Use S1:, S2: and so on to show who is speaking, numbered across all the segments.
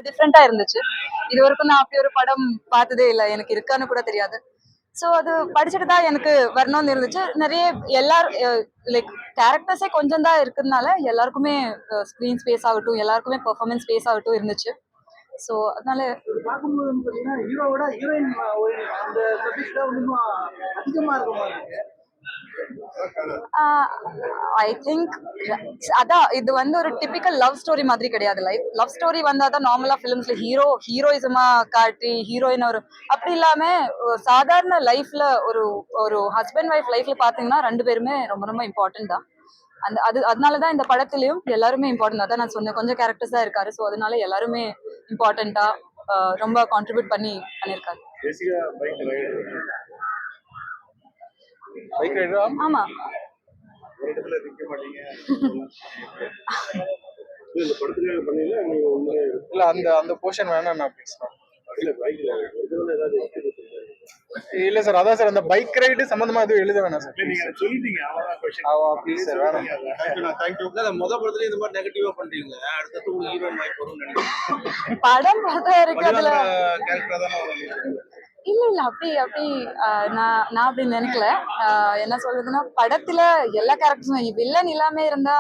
S1: டிஃப்ரெண்டா இருந்துச்சு. இது வரைக்கும் நான் அப்படி ஒரு படம் பார்த்ததே இல்லை, எனக்கு இருக்கான்னு கூட தெரியாது. ஸோ அது படிச்சுட்டு தான் எனக்கு வரணும்னு இருந்துச்சு. நிறைய எல்லாரும் லைக் கேரக்டர்ஸே கொஞ்சம் தான் இருக்கிறதுனால எல்லாருக்குமே ஸ்க்ரீன் ஸ்பேஸ் ஆகட்டும், எல்லாருக்குமே பெர்ஃபார்மன்ஸ் ஸ்பேஸ் ஆகட்டும் இருந்துச்சு. ஸோ அதனால
S2: பார்க்கும்போது வந்து பார்த்தீங்கன்னா ஹீரோவோட ஹீரோயின் அந்த சப்ஜெக்ட் இன்னும் அதிகமாக இருக்கும் இருக்கு.
S1: ஐ திங்க் அதான் இது வந்து ஒரு டிபிக்கல் லவ் ஸ்டோரி மாதிரி கிடையாது. லவ் ஸ்டோரி வந்தா தான் நார்மலா ஃபிலிம்ஸ்ல ஹீரோயிசமா காட்டி ஹீரோயின் ஒரு அப்படி இல்லாம சாதாரண லைஃப்ல ஒரு ஒரு ஹஸ்பண்ட் ஒய்ஃப் லைஃப்ல பாத்தீங்கன்னா ரெண்டு பேருமே ரொம்ப ரொம்ப இம்பார்ட்டன்ட் தான். அதனாலதான் இந்த படத்துலயும் எல்லாருமே இம்பார்ட்டன்ட். அதான் நான் சொன்னேன், கொஞ்சம் கேரக்டர்ஸ் தான் இருக்காரு. ஸோ அதனால எல்லாருமே இம்பார்ட்டண்டா ரொம்ப கான்ட்ரிபியூட் பண்ணியிருக்காரு. ஆமா,
S3: இல்ல அந்த அந்த போர்ஷன் வேணாம் நான் பேசுறேன். இல்ல சார், அதான் சார் அந்த பைக் ரைடு சம்பந்தமா எதுவும் எழுத வேணாம் சார். ப்ளீஸ் சார், வேணாம்.
S2: முத படத்துல இந்த மாதிரி நெகட்டிவா பண்றீங்க, அடுத்தது ஒரு ஹீரோயின் வாய்ப்பு வரும்னு நினைக்கிறேன்.
S1: படம் பொறுத்த வரைக்கும் அதுல
S2: கேரக்டரா தானே
S1: இல்ல அப்படி அப்படி நான் அப்படி நினைக்கல. என்ன சொல்றதுன்னா, படத்துல எல்லா கேரக்டர்ஸும் வில்லன் இல்லாம இருந்தா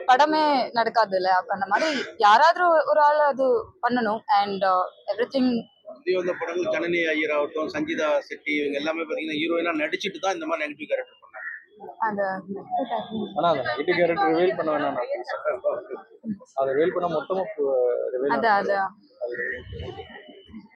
S1: படமே நடக்காது இல்ல. அப்ப அந்த மாதிரி யாராவது ஒரு ஆள் அது பண்ணணும். அண்ட் எவ்ரிதிங்
S2: வந்த படங்கள் ஜனனி ஐயர் ஆகட்டும், சங்கீதா செட்டி, இவங்க எல்லாமே பாத்தீங்கன்னா ஹீரோயினா நடிச்சிட்டு தான் இந்த மாதிரி நெகட்டிவ் கேரக்டர் பண்ணாங்க.
S1: அந்த
S3: ஆனா அந்த நெகட்டிவ் கேரக்டர் ரிவீல் பண்ண வேணாம். அதை ரிவீல் பண்ண மொத்தமா
S1: அதான்